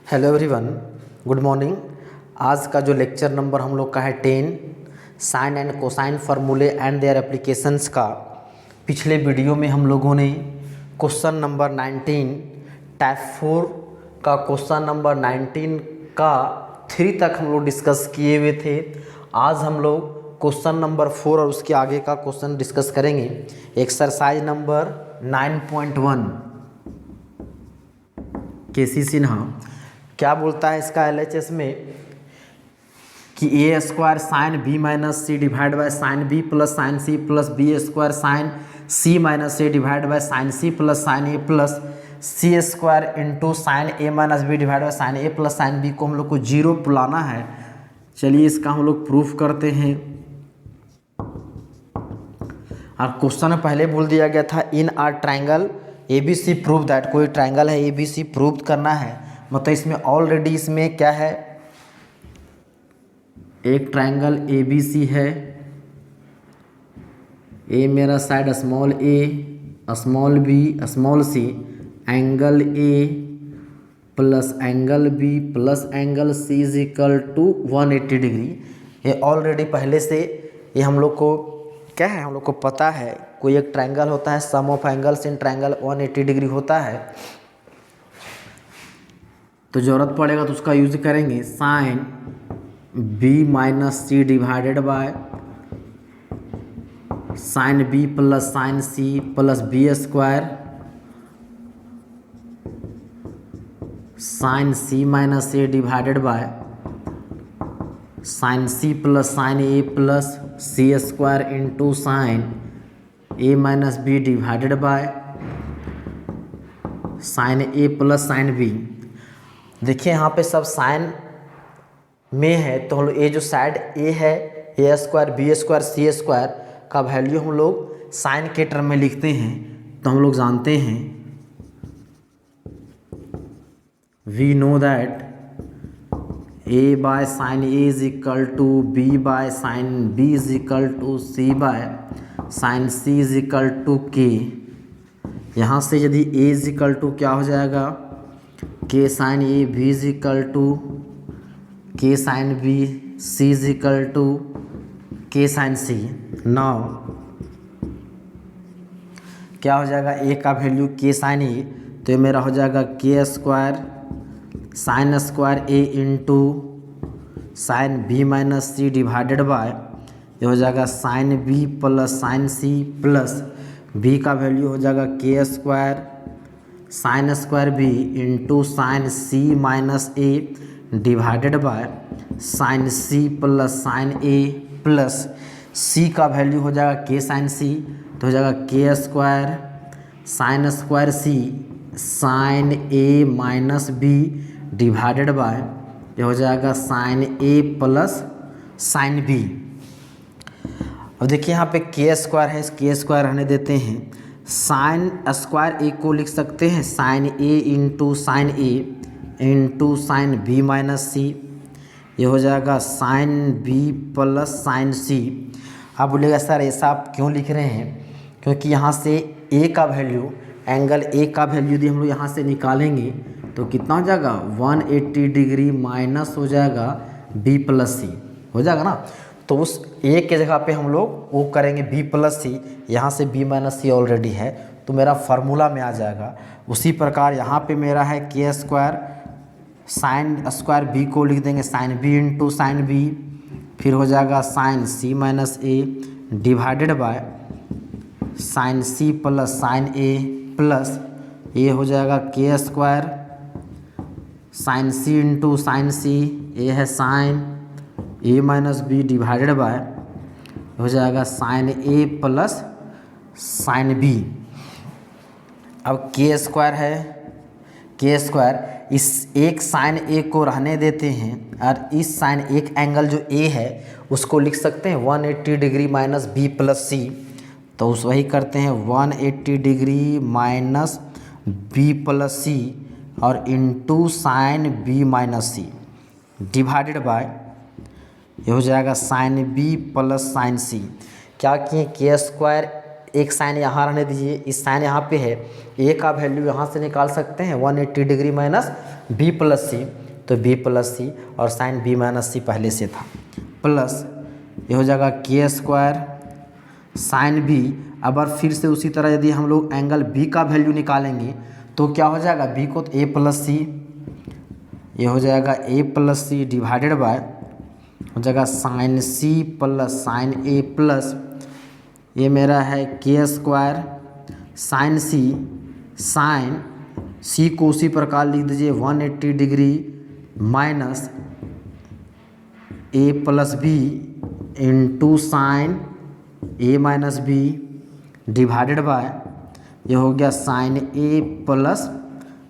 Hello everyone, good morning. आज का जो लेक्चर नंबर हम लोग का है 10 साइन एंड कोसाइन फार्मूले एंड देयर एप्लीकेशंस का। पिछले वीडियो में हम लोगों ने क्वेश्चन नंबर 19 टाइप 4 का क्वेश्चन नंबर 19 का 3 तक हम लोग डिस्कस किए हुए थे। आज हम लोग क्वेश्चन नंबर 4 और उसके आगे का क्वेश्चन डिस्कस करेंगे। एक्सरसाइज नंबर 9.1 केसी सिन्हा क्या बोलता है इसका LHS में कि A square sine B minus C divide by sine B plus sine C plus B square sine C minus A divide by sine C plus sine A plus C square into sine A minus B divide by sine A plus sine B को हम लोग को zero बुलाना है। चलिए इसका हम लोग प्रूफ करते हैं। और क्वेश्चन में पहले बोल दिया गया था in our triangle A B C prove that, कोई ट्राइंगल है ए बी सी प्रूव करना है। मतलब इसमें ऑलरेडी इसमें क्या है, एक ट्राइंगल ए बी सी है। ए मेरा side small A small B small C, angle A plus angle B plus angle C is equal to 180 degree. ये ऑलरेडी पहले से ये हम लोग को क्या है, हम लोग को पता है। कोई एक ट्राइंगल होता है, sum of angles in triangle 180 degree होता है। तो ज़रूरत पड़ेगा तो उसका यूज करेंगे। Sine B minus C divided by sine B plus sine C plus B square sine C minus A divided by sine C plus sine A plus C square into sine A minus B divided by sine A plus sine B. देखिए यहाँ पे सब sign में है, तो हम लोग ये जो साइड ए है, ए स्क्वायर बी स्क्वायर सी स्क्वायर का वैल्यू हम लोग साइन के टर्म में लिखते हैं। तो हम लोग जानते हैं we know that A by sine A is equal to B by sine B is equal to C by sine C is equal to K. यहाँ से यदि ए इज इक्वल टू क्या हो जाएगा, K sine A B is equal to K sine B C is equal to K sine C. Now क्या हो जाएगा, ए का वैल्यू के साइन ए, तो ये मेरा हो जाएगा K square sine square A into sine B minus C divided by, ये हो जाएगा sine B plus sine C plus B का वैल्यू हो जाएगा K square sine square B into sine C minus A divided by sine C plus sine A plus C का value हो जाएगा K sine सी, तो हो जाएगा K square sine square C sine A minus B divided by, ये हो जाएगा sine A plus sine B. अब देखिए यहाँ पे के स्क्वायर है, इस के स्क्वायर रहने देते हैं। साइन स्क्वायर ए को लिख सकते हैं sine A into sine A into sine B minus सी, ये हो जाएगा साइन बी प्लस साइन सी। अब बोलेगा सर ऐसा आप क्यों लिख रहे हैं, क्योंकि यहाँ से ए का वैल्यू एंगल ए का वैल्यू यदि हम लोग यहाँ से निकालेंगे तो कितना हो जाएगा 180 डिग्री माइनस हो जाएगा बी प्लस सी हो जाएगा ना। तो उस ए के जगह पे हम लोग वो करेंगे बी प्लस सी, यहाँ से बी माइनस सी ऑलरेडी है तो मेरा फार्मूला में आ जाएगा। उसी प्रकार यहाँ पे मेरा है K square sine square B को लिख देंगे sine B into sine B, फिर हो जाएगा sine C minus A divided by sine C plus sine A plus ये हो जाएगा K square sine C into sine C, ये है sine A minus B divided by हो जाएगा sine A plus sine B. अब के स्क्वायर है, K square इस एक साइन ए को रहने देते हैं और इस साइन एक एंगल जो ए है उसको लिख सकते हैं 180 degree minus B plus C. तो उस वही करते हैं 180 degree minus B plus C और into sine B minus C divided by, ये हो जाएगा sine B plus sine C. क्या किए, के स्क्वायर एक साइन यहाँ रहने दीजिए, इस साइन यहाँ पे है, ए का वैल्यू यहाँ से निकाल सकते हैं 180 degree minus B plus C, तो बी प्लस सी और साइन बी माइनस सी पहले से था, प्लस ये हो जाएगा के स्क्वायर साइन बी। अब फिर से उसी तरह यदि हम लोग एंगल बी का वैल्यू निकालेंगे तो क्या हो जाएगा, बी को तो ए प्लस सी, ये हो जाएगा A plus C divided by हो जाएगा sine C plus sine A plus ये मेरा है K square sine C, sine C को उसी प्रकार लिख दीजिए 180 degree minus A plus B into sine A minus B divided by ये हो गया sine A plus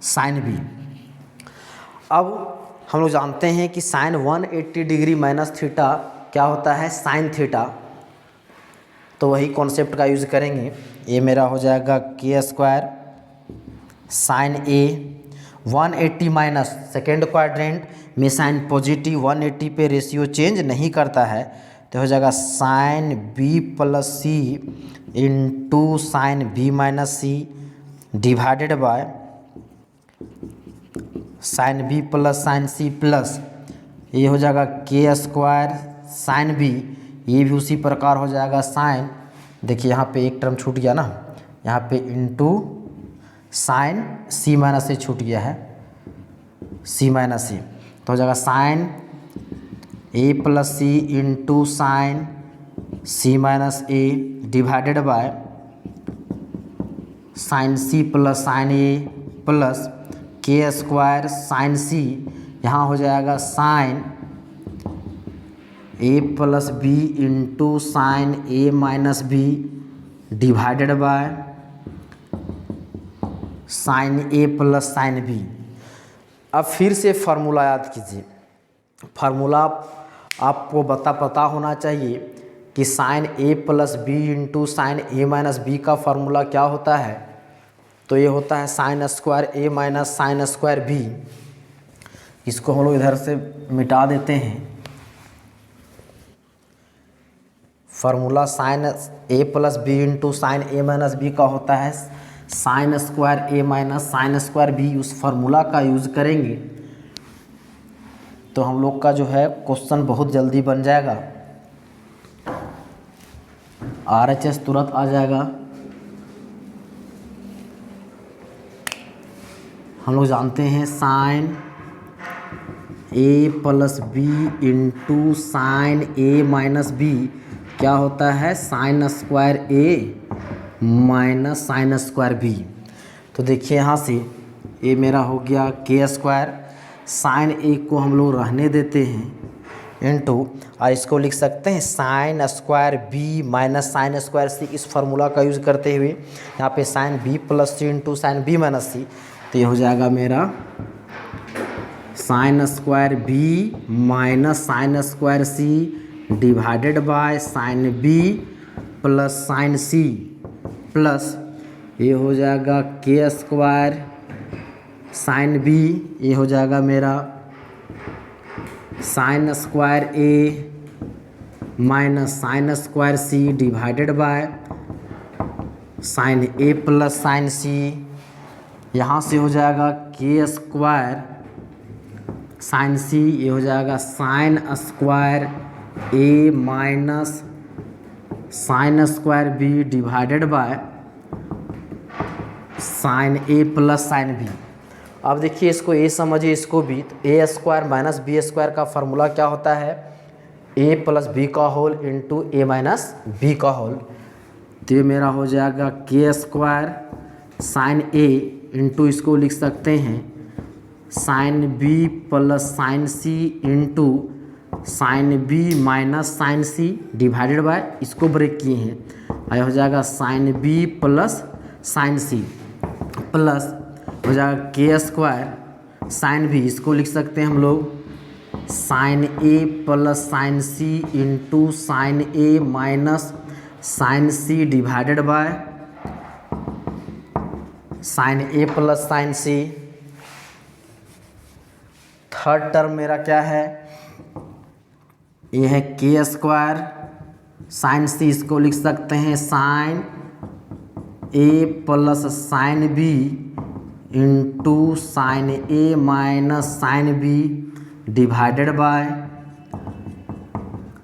sine B. अब हम लोग जानते हैं कि साइन 180 डिग्री माइनस थीटा क्या होता है, साइन थीटा, तो वही कॉन्सेप्ट का यूज़ करेंगे। ये मेरा हो जाएगा के स्क्वायर साइन ए 180 माइनस सेकेंड क्वाड्रेंट में साइन पॉजिटिव 180 पे रेशियो चेंज नहीं करता है, तो हो जाएगा sine B plus C into sine B minus C divided by sine B plus sine C plus ये हो जाएगा के स्क्वायर साइन बी, ये भी उसी प्रकार हो जाएगा साइन, देखिए यहाँ पे एक टर्म छूट गया ना, यहाँ पे इंटू साइन सी माइनस से छूट गया है, सी माइनस सी, तो हो जाएगा sine A plus C into sine C minus A divided by sine C plus sine A plus K square sine C, यहाँ हो जाएगा sine A plus B into sine A minus B divided by sine A plus sine B. अब फिर से formula याद कीजिए, formula आपको पता होना चाहिए कि sign A plus B into sine A minus B का फार्मूला क्या होता है, तो ये होता है sign square A minus sine square B. इसको हम लोग इधर से मिटा देते हैं, formula sign A plus B into sine A minus B का होता है sign square A minus sine square B. उस फार्मूला का यूज़ करेंगे तो हम लोग का जो है क्वेश्चन बहुत जल्दी बन जाएगा, RHS तुरंत आ जाएगा। हम लोग जानते हैं sine A plus B into sine A minus B क्या होता है, sign square A minus sine square B. तो देखिए यहाँ से ये मेरा हो गया के स्क्वायर, साइन ए को हम लोग रहने देते हैं इंटू, और इसको लिख सकते हैं sine square B minus sine square C. इस फार्मूला का यूज़ करते हुए यहाँ पे sine B plus C into sine B minus C, तो ये हो जाएगा मेरा sine square B minus sine square C divided by sine B plus sine C plus ये हो जाएगा के स्क्वायर साइन बी, ये हो जाएगा मेरा sine square A minus sine square C divided by sine A plus sine C. यहाँ से हो जाएगा के स्क्वायर साइन सी, ये हो जाएगा sine square A minus sine square B divided by sine A plus sine B. अब देखिए इसको ए समझिए, इसको बी, तो A square minus B square का फार्मूला क्या होता है, ए प्लस बी का whole into A minus B का होल। तो ये मेरा हो जाएगा K square sine A into इसको लिख सकते हैं sine B plus sine C into sine B minus sine C divided by, इसको ब्रेक किए हैं, और हो जाएगा sine B plus sine C plus हो जाएगा के स्क्वायर साइन बी, इसको लिख सकते हैं हम लोग sine A plus sine C into sine A minus sine C divided by sine A plus sine C. Third term मेरा क्या है, ये है के स्क्वायर साइन सी, इसको लिख सकते हैं sine A plus sine B into sine A minus sine B divided by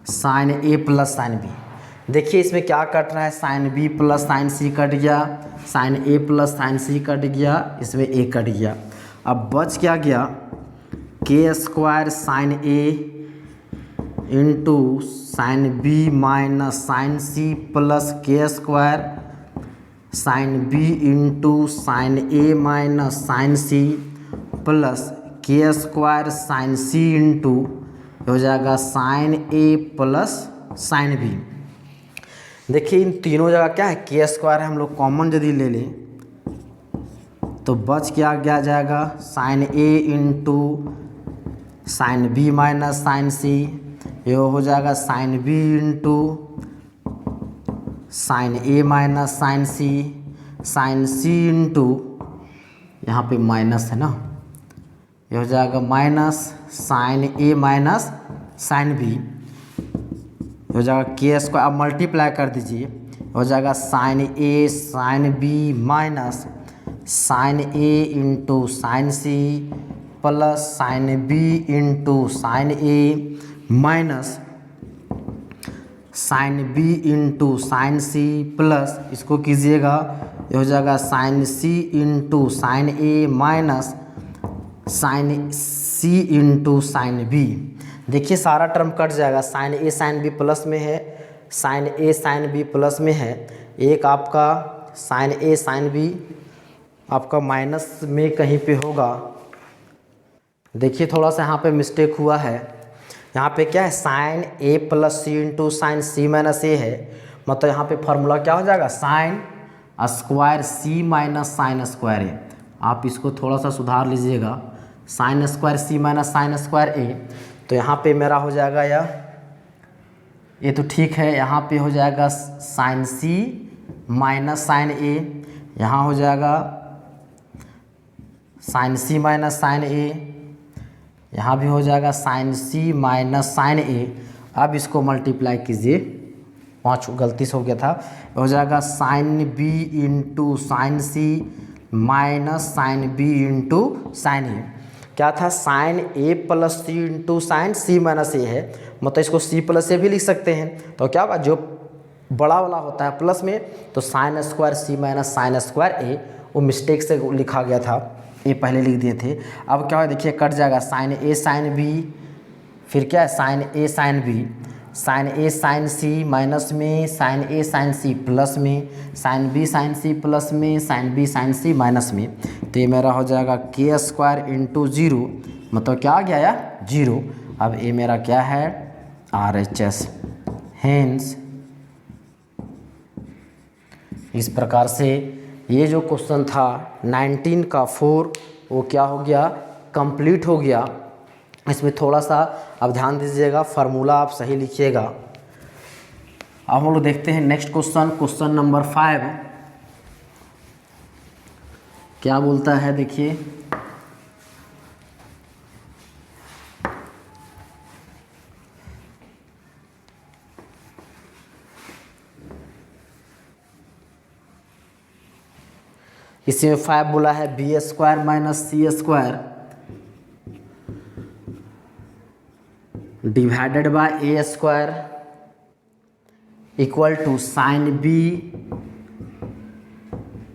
sine A plus sine B. देखिए इसमें क्या कट रहा है, sine B plus sine C cut गया, sine A plus sine C cut गया, इसमें ए cut गया। अब बच क्या गया, K square sine A into sine B minus sine C plus K square sine B into sine A minus sine C plus K square sine C into हो जाएगा sine A plus sine B. देखिए इन तीनों जगह क्या है, K square है, हम लोग कॉमन यदि ले लें तो बच क्या क्या जाएगा, sine A into sine B minus sine C, ये हो जाएगा sine B into sine A minus sine C into यहाँ पे माइनस है ना, ये हो जाएगा minus sine A minus sine B, हो जाएगा के स्क्वायर। अब मल्टीप्लाई कर दीजिए, हो जाएगा sine A sine B minus sine A into sine C plus sine B into sine A minus sine B into sine C plus इसको कीजिएगा, ये हो जाएगा sine C into sine A minus sine C into sine B. देखिए सारा term cut जाएगा, sine A sine B plus में है, sine A sine B plus में है, एक आपका साइन ए साइन बी आपका माइनस में कहीं पे होगा। देखिए थोड़ा सा यहाँ पे मिस्टेक हुआ है, यहाँ पे क्या है sine A plus C into sine C minus A है, मतलब यहाँ पे फार्मूला क्या हो जाएगा, साइन स्क्वायर सी माइनस साइन स्क्वायर ए। आप इसको थोड़ा सा सुधार लीजिएगा, साइन स्क्वायर सी माइनस साइन स्क्वायर ए, तो यहाँ पे मेरा हो जाएगा ये तो ठीक है, यहाँ पे हो जाएगा साइन सी माइनस साइन ए, यहाँ हो जाएगा साइन सी माइनस साइन ए, यहाँ भी हो जाएगा साइन सी माइनस साइन ए। अब इसको मल्टीप्लाई कीजिए, 5 गलती से हो गया था, हो जाएगा sine B into sine C minus sine B into sine A. क्या था, sine A plus C into sine C minus A है, मतलब इसको सी प्लस ए भी लिख सकते हैं। तो क्या होगा, जो बड़ा वाला होता है प्लस में, तो साइन स्क्वायर सी माइनस साइन स्क्वायर ए, वो मिस्टेक से लिखा गया था, ये पहले लिख दिए थे। अब क्या है देखिए कट जाएगा, साइन ए साइन बी, फिर क्या है sine A sine B, sine A sine C minus में, sine A sine C plus में, sine B sine C plus में, sine B sine C minus में। तो ये मेरा हो जाएगा के स्क्वायर इंटू जीरो, मतलब क्या आ गया यार, जीरो। अब ये मेरा क्या है, RHS। हेंस इस प्रकार से ये जो क्वेश्चन था 19 का 4 वो क्या हो गया, कंप्लीट हो गया। इसमें थोड़ा सा अब ध्यान दीजिएगा, फार्मूला आप सही लिखिएगा। अब हम लोग देखते हैं नेक्स्ट क्वेश्चन, क्वेश्चन नंबर 5 क्या बोलता है, देखिए इसमें 5 बोला है B square minus C square divided by A square equal to sine B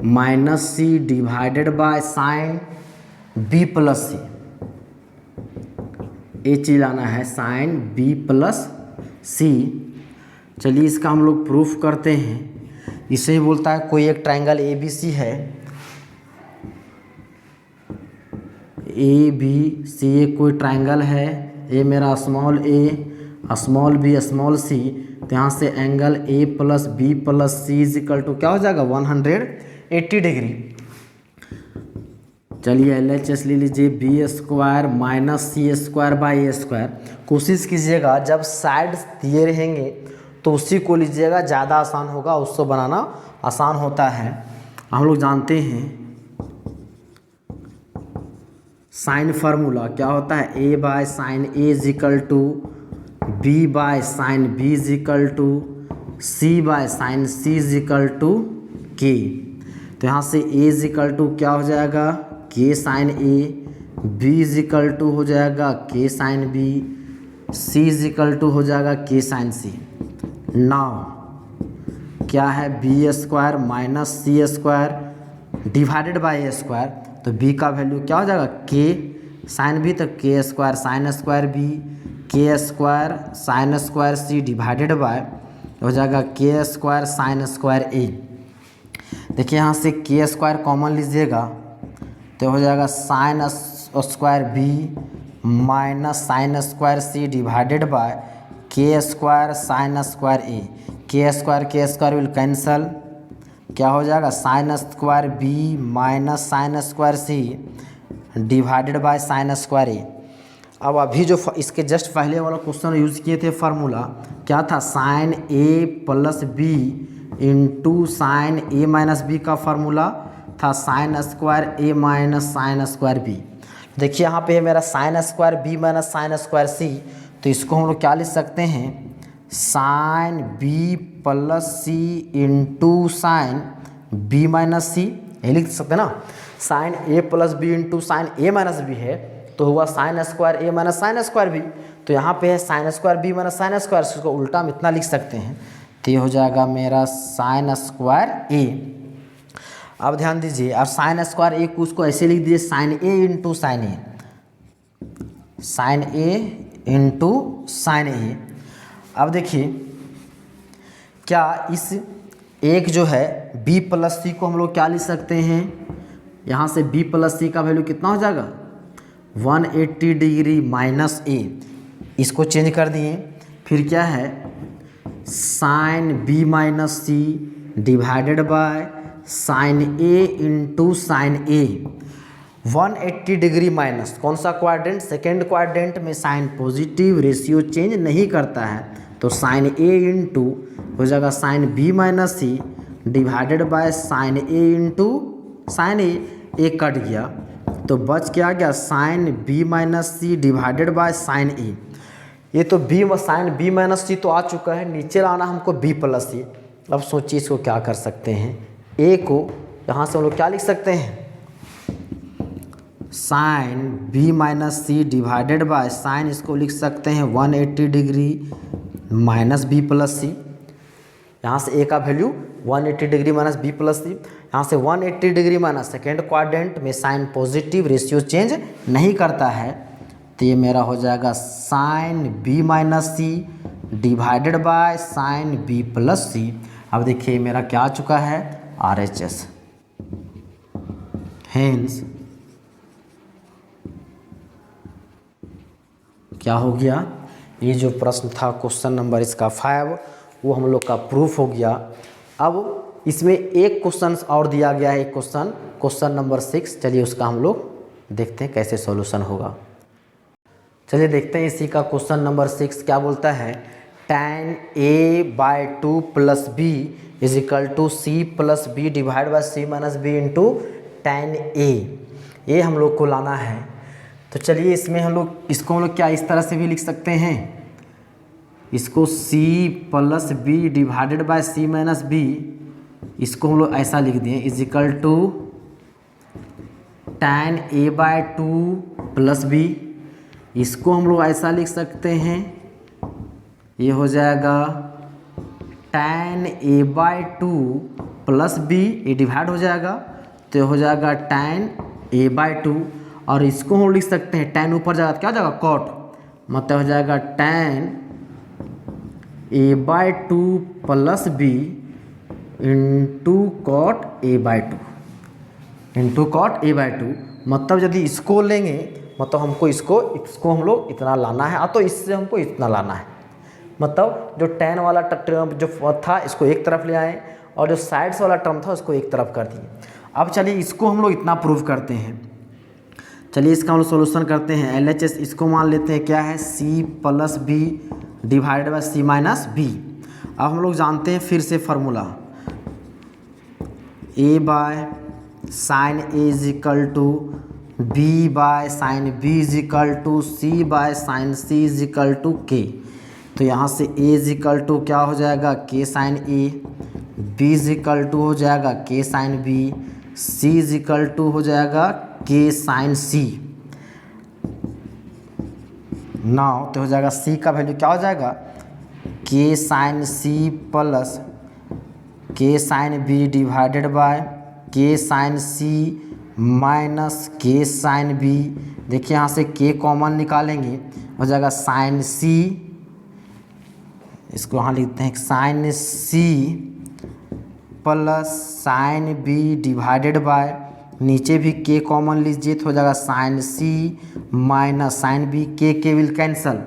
minus C divided by sine B plus C. ये चीज आना है साइन बी प्लस सी। चलिए इसका हम लोग प्रूफ करते हैं। इसे ही बोलता है कोई एक ट्रायंगल ए बी सी है, ए बी सी एक कोई ट्रायंगल है, ए मेरा small A small B small C, तो यहाँ से angle A plus B plus C is equal to क्या हो जाएगा 180 डिग्री। चलिए LHS ले लीजिए, B square minus C square by A square. कोशिश कीजिएगा जब साइड दिए रहेंगे तो उसी को लीजिएगा, ज़्यादा आसान होगा, उसको बनाना आसान होता है। हम लोग जानते हैं साइन फार्मूला क्या होता है, A by sine A is equal to B by sine B is equal to C by sine C is equal to के। तो यहाँ से a इज इक्वल टू क्या हो जाएगा k sine a, b is equal to हो जाएगा k sine b, c is equal to हो जाएगा k साइन c। नाउ क्या है B square minus C square divided by A square, तो b का वैल्यू क्या हो जाएगा k साइन b, तो k square sine square b, k square sine square c divided by हो जाएगा k square sine square a। देखिए यहाँ से k स्क्वायर कॉमन लीजिएगा तो हो जाएगा sine square b minus sine square c divided bye k square sine square a। k square will cancel, क्या हो जाएगा sine square b minus sine square c divided by sign square a। अब अभी जो इसके जस्ट पहले वाला question use किए थे फार्मूला क्या था, sine a plus b into sine a minus b का फार्मूला था sine square a minus sine square b। देखिए यहाँ पे है मेरा sine square b minus sine square c, तो इसको हम लोग क्या लिख सकते हैं sine b plus c into sine b minus c, यही लिख सकते हैं ना। Sine a plus b into sine a minus b है तो हुआ sign square a minus sine square b, तो यहाँ पे है sign square b minus sine square, इसको उल्टा हम इतना लिख सकते हैं, तो ये हो जाएगा मेरा साइन स्क्वायर a। अब ध्यान दीजिए, अब साइन स्क्वायर ए को उसको ऐसे लिख दीजिए sign A into sine A, sign A into sine ए। अब देखिए क्या इस एक जो है b प्लस सी को हम लोग क्या लिख सकते हैं, यहाँ से b प्लस सी का वैल्यू कितना हो जाएगा 180 डिग्री माइनस a, इसको चेंज कर दिए। फिर क्या है sine b minus C divided by sine a into sine a। 180 degree minus कौन सा क्वाड्रेंट, सेकेंड क्वाड्रेंट में साइन पॉजिटिव, रेशियो चेंज नहीं करता है, तो साइन a इंटू हो जाएगा sine b minus C divided by sine a into sine a cut गया तो बच क्या गया sine b minus C divided by sine a। ये तो साइन b माइनस सी तो आ चुका है, नीचे लाना हमको b प्लस सी। अब सोचिए इसको क्या कर सकते हैं, a को यहाँ से हम लोग क्या लिख सकते हैं sine b minus C divided by sine, इसको लिख सकते हैं 180 degree minus b plus C. यहाँ से a का value 180 degree minus b plus C, यहाँ से 180 डिग्री माइनस सेकेंड क्वाड्रेंट में साइन पॉजिटिव, रेशियो चेंज नहीं करता है, तो ये मेरा हो जाएगा sine b minus C divided by sine b plus C. अब देखिए मेरा क्या आ चुका है RHS। हेंस क्या हो गया, ये जो प्रश्न था क्वेश्चन नंबर इसका 5 वो हम लोग का प्रूफ हो गया। अब इसमें एक क्वेश्चन और दिया गया है, एक क्वेश्चन नंबर 6, चलिए उसका हम लोग देखते हैं कैसे सॉल्यूशन होगा। चलिए देखते हैं इसी का क्वेश्चन नंबर 6 क्या बोलता है, tan a/2 plus B is equal to C plus B divide by C minus B into tan a, ये हम लोग को लाना है। तो चलिए इसमें इसको हम लोग क्या इस तरह से भी लिख सकते हैं, इसको c plus B divided by C minus B, इसको हम लोग ऐसा लिख दिए is equal to tan a/2 plus B, इसको हम लोग ऐसा लिख सकते हैं, ये हो जाएगा tan a/2 प्लस बी, ये डिवाइड हो जाएगा तो हो जाएगा tan a/2, और इसको हम लिख सकते हैं tan ऊपर जाएगा तो क्या हो जाएगा cot, मतलब हो जाएगा tan a/2 plus B into cot a/2, मतलब यदि इसको लेंगे मतलब हमको इसको हम लोग इतना लाना है, तो इससे हमको इतना लाना है, मतलब जो tan वाला जो था इसको एक तरफ ले आए और जो साइड्स वाला टर्म था उसको एक तरफ कर दिए। अब चलिए इसको हम लोग इतना प्रूव करते हैं, चलिए इसका हम लोग सोल्यूशन करते हैं। LHS इसको मान लेते हैं क्या है c plus B divided by C minus B. अब हम लोग जानते हैं फिर से formula, a by sine a is equal to b by sine b is equal to c by sine c is equal to k। तो यहाँ से a इज इक्वल टू क्या हो जाएगा k sine a B is equal to हो जाएगा K sine B, C is equal to हो जाएगा के साइन सी। नाउ तो हो जाएगा सी का वैल्यू क्या हो जाएगा, के साइन सी प्लस के साइन बी डिवाइडेड बाय के साइन सी माइनस के साइन बी। देखिए यहाँ से के कॉमन निकालेंगे, हो जाएगा साइन सी, इसको यहाँ लिखते हैं sine C plus sine B divided by, नीचे भी के कॉमन लीजिए तो हो जाएगा sine C minus sine B, K will cancel,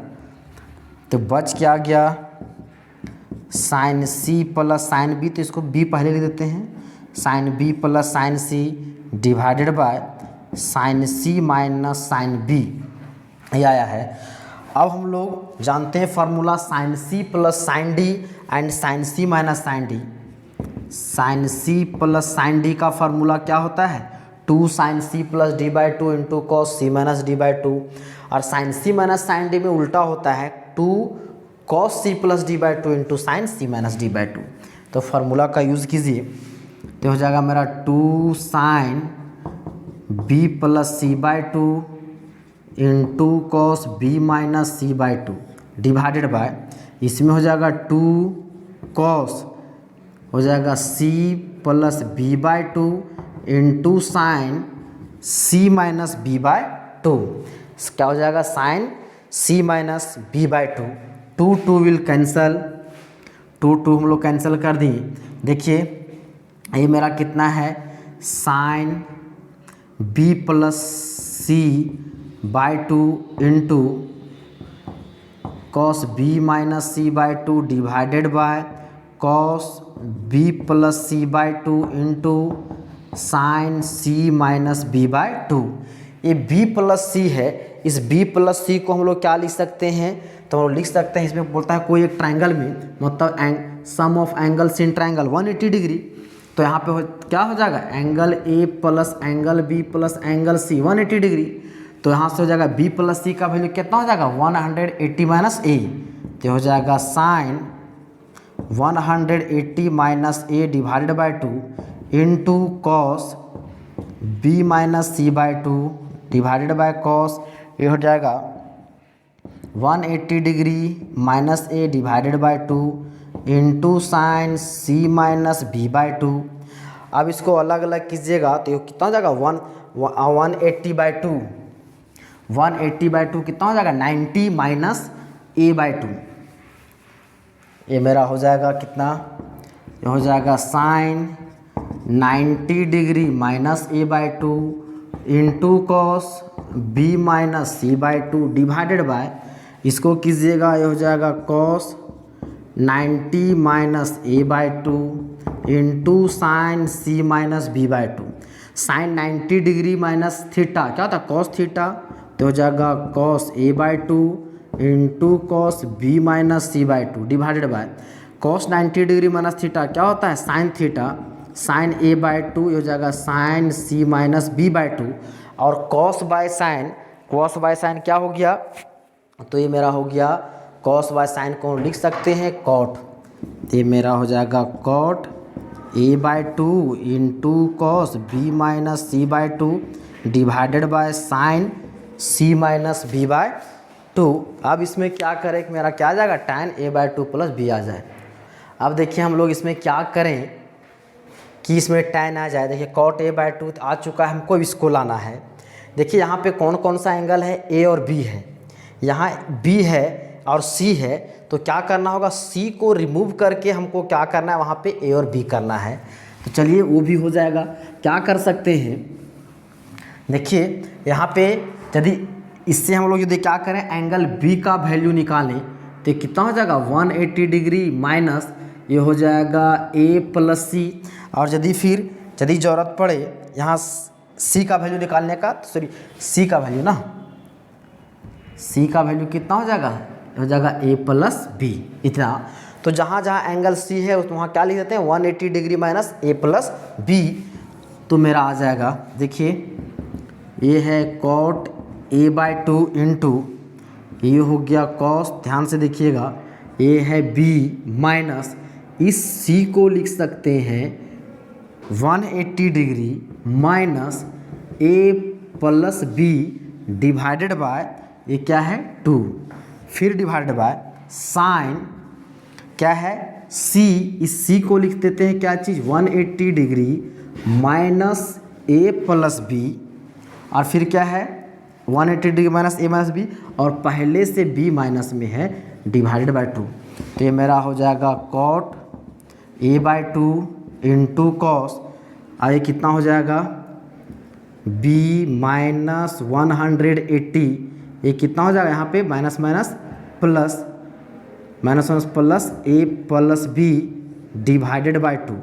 तो बच क्या गया sine C plus sine B, तो इसको बी पहले लिख देते हैं, sine B plus sine C divided by sine C minus sine B, ये आया है। अब हम लोग जानते हैं formula sine C plus sine D and sign C minus sine D. Sine C plus sine D का फार्मूला क्या होता है, 2 sine C plus D by two into cos C minus D by two, और sine C minus sine D में उल्टा होता है 2 cos C plus D by two into sine C minus D by two. तो formula का use कीजिए तो हो जाएगा मेरा 2 sine B plus C by two into cos B minus C by two divided by, इसमें हो जाएगा 2 कॉस हो जाएगा C plus B by two into sine C minus B by two. क्या हो जाएगा sine C minus B by two, 2 will cancel, 2 हम लोग कैंसिल कर दिए। देखिए ये मेरा कितना है sine B plus C by two into cos B minus C by two divided by cos B plus C by two into sine C minus B by two. ये बी प्लस सी है, इस B plus सी को हम लोग क्या लिख सकते हैं, तो हम लोग लिख सकते हैं, इसमें बोलता है कोई एक ट्रायंगल में मतलब sum of angles in triangle 180 degree, तो यहाँ पे क्या हो जाएगा angle A plus angle B plus angle C 180 degree, तो यहाँ से हो जाएगा बी प्लस सी का वैल्यू कितना हो जाएगा 180 माइनस ए, तो हो जाएगा sine 180 minus A divided by two into cos B minus C by two divided by cos, ये हो जाएगा 180 degree minus A divided by two into sine C minus B by two. अब इसको अलग अलग कीजिएगा तो ये कितना हो जाएगा 180 बाई टू, 180 बाई टू कितना हो जाएगा 90 माइनस ए बाई टू, ये मेरा हो जाएगा कितना, ये हो जाएगा sine 90 degree minus A by two into cos B minus C by two divided by, इसको कीजिएगा ये हो जाएगा cos 90 minus A by two into sine C minus B by two. Sine 90 degree minus theta क्या होता है cos theta, तो हो जाएगा cos A by two into cos B minus C by two divided by cos 90 degree minus theta क्या होता है sine theta, sine A by two हो जाएगा sine C minus B by two, और cos by sine क्या हो गया, तो ये मेरा हो गया कॉस बाय साइन को लिख सकते हैं कॉट, ये मेरा हो जाएगा cot A by two into cos B minus C by two divided by sine C minus B by two. अब इसमें क्या करें कि मेरा क्या आ जाएगा tan A by two plus B आ जाए। अब देखिए हम लोग इसमें क्या करें कि इसमें tan आ जाए, देखिए cot ए बाई टू आ चुका है, हमको इसको लाना है। देखिए यहाँ पे कौन कौन सा एंगल है a और b है, यहाँ b है और c है, तो क्या करना होगा c को रिमूव करके हमको क्या करना है वहाँ पे a और b करना है। तो चलिए वो भी हो जाएगा, क्या कर सकते हैं देखिए यहाँ पे यदि इससे हम लोग यदि क्या करें एंगल b का वैल्यू निकालें तो कितना हो जाएगा 180 डिग्री माइनस ये हो जाएगा a प्लस सी, और यदि ज़रूरत पड़े यहाँ c का वैल्यू निकालने का, तो सॉरी c का वैल्यू ना, c का वैल्यू कितना हो जाएगा a प्लस बी इतना। तो जहाँ जहाँ एंगल c है वहाँ क्या लिख देते हैं 180 degree minus a plus B, तो मेरा आ जाएगा देखिए ये है cot A by two into ये हो गया कॉस, ध्यान से देखिएगा ये है b माइनस इस सी को लिख सकते हैं 180 degree minus A plus B divided by ये क्या है 2, फिर डिवाइडेड बाय साइन क्या है सी, इस सी को लिख देते हैं क्या चीज़ 180 degree minus A plus B, और फिर क्या है 180 डिग्री माइनस ए माइनस बी, और पहले से बी माइनस में है डिवाइडेड बाय 2। तो ये मेरा हो जाएगा cot A by 2 into cos, और ये कितना हो जाएगा बी माइनस 180, ये कितना हो जाएगा यहाँ पे minus minus plus A plus B divided by 2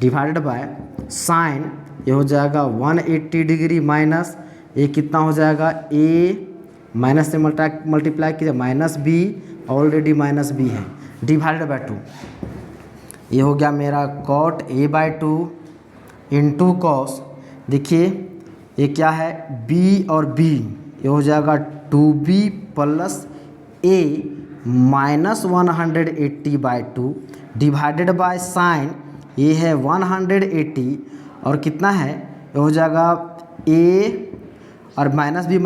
divided by sine ये हो जाएगा 180 डिग्री माइनस ये कितना हो जाएगा ए माइनस से मल्टीप्लाई कीजिए minus B, already minus B है डिवाइडेड बाय 2। ये हो गया मेरा cot A by 2 into cos, देखिए ये क्या है b और b, ये हो जाएगा 2b plus a minus 180 by 2 divided by sine ये है 180 और कितना है ये हो जाएगा a और माइनस बी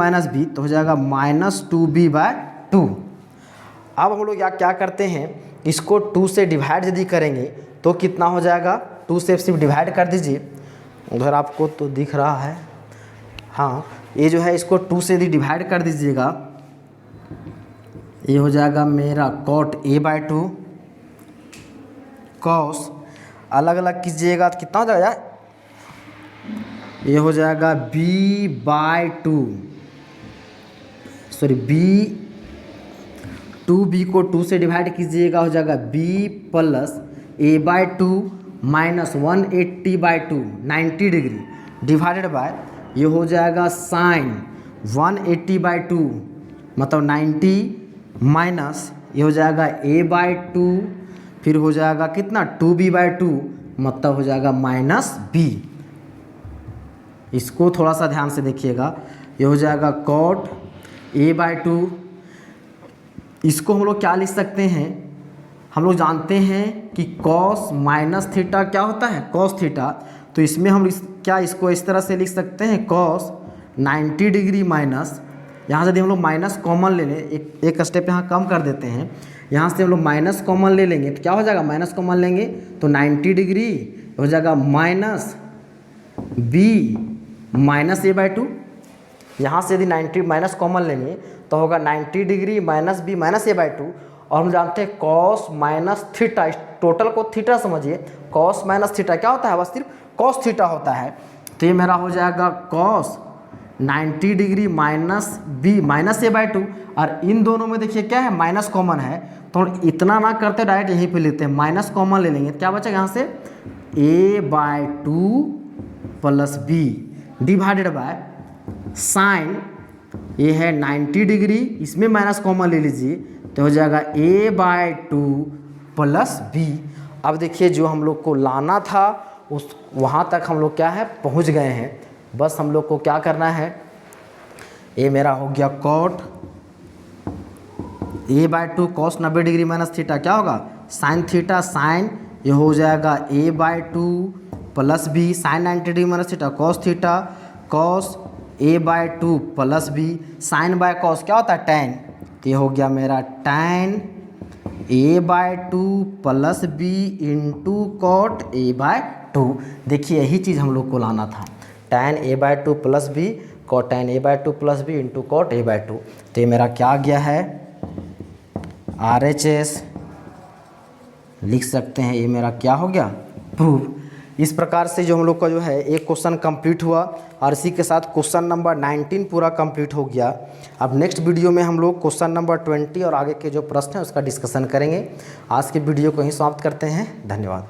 तो हो जाएगा माइनस 2b बाय 2। अब हम लोग क्या करते हैं, इसको 2 से डिवाइड यदि करेंगे तो कितना हो जाएगा, 2 से सिर्फ डिवाइड कर दीजिए, उधर आपको तो दिख रहा है, हाँ ये जो है इसको 2 से यदि डिवाइड कर दीजिएगा ये हो जाएगा मेरा कॉट ए बाय 2 कॉस, अलग अलग कीजिएगा तो कितना हो जाएगा, ये हो जाएगा b bye 2 sorry b 2b को 2 से डिवाइड कीजिएगा हो जाएगा b plus a by 2 minus 180 by 2 90 degree divided by ये हो जाएगा साइन 180 बाई 2 मतलब 90 माइनस ये हो जाएगा a बाई 2 फिर हो जाएगा कितना 2b बाई 2 मतलब हो जाएगा माइनस b। इसको थोड़ा सा ध्यान से देखिएगा, ये हो जाएगा कॉट a बाई 2, इसको हम लोग क्या लिख सकते हैं, हम लोग जानते हैं कि कॉस माइनस थीटा क्या होता है कॉस थीटा, तो इसमें हम क्या इसको इस तरह से लिख सकते हैं कॉस 90 डिग्री माइनस, यहाँ से यदि हम लोग माइनस कॉमन ले लें, एक स्टेप यहाँ कम कर देते हैं, यहाँ से हम लोग माइनस कॉमन ले लेंगे तो क्या हो जाएगा, माइनस कॉमन लेंगे तो 90 डिग्री हो जाएगा minus b minus A by 2, यहाँ से यदि 90 माइनस कॉमन लेंगे तो होगा 90 degree minus b minus A by 2, और हम जानते हैं कॉस माइनस थीटा, इस टोटल को थीटा समझिए, कॉस माइनस थीटा क्या होता है, बस सिर्फ कॉस थीटा होता है। तो ये मेरा हो जाएगा cos 90 degree minus b minus A by 2, और इन दोनों में देखिए क्या है माइनस कॉमन है, तो इतना ना करते डायरेक्ट यहीं पे लेते हैं, माइनस कॉमन ले लेंगे तो क्या बचेगा यहाँ से A by 2 plus B divided by sine ये है 90 डिग्री, इसमें माइनस कॉमन ले लीजिए तो हो जाएगा a बाय 2 प्लस बी। अब देखिए जो हम लोग को लाना था उस वहाँ तक हम लोग क्या है पहुँच गए हैं, बस हम लोग को क्या करना है, ये मेरा हो गया cot a by 2 cos 90 degree minus theta क्या होगा साइन थीटा, साइन ये हो जाएगा a by 2 plus b sine 90 degree minus theta cos theta cos a by 2 plus b, sine by cos क्या होता है टैन, तो ये हो गया मेरा tan a by 2 plus B into cot a by 2। देखिए यही चीज़ हम लोग को लाना था, tan a by 2 plus b cot tan a by 2 plus B into cot a by 2। तो ये मेरा क्या आ गया है RHS लिख सकते हैं, ये मेरा क्या हो गया प्रूफ। इस प्रकार से जो हम लोग का जो है एक क्वेश्चन कंप्लीट हुआ और इसी के साथ क्वेश्चन नंबर 19 पूरा कंप्लीट हो गया। अब नेक्स्ट वीडियो में हम लोग क्वेश्चन नंबर 20 और आगे के जो प्रश्न हैं उसका डिस्कशन करेंगे। आज के वीडियो को यहीं समाप्त करते हैं, धन्यवाद।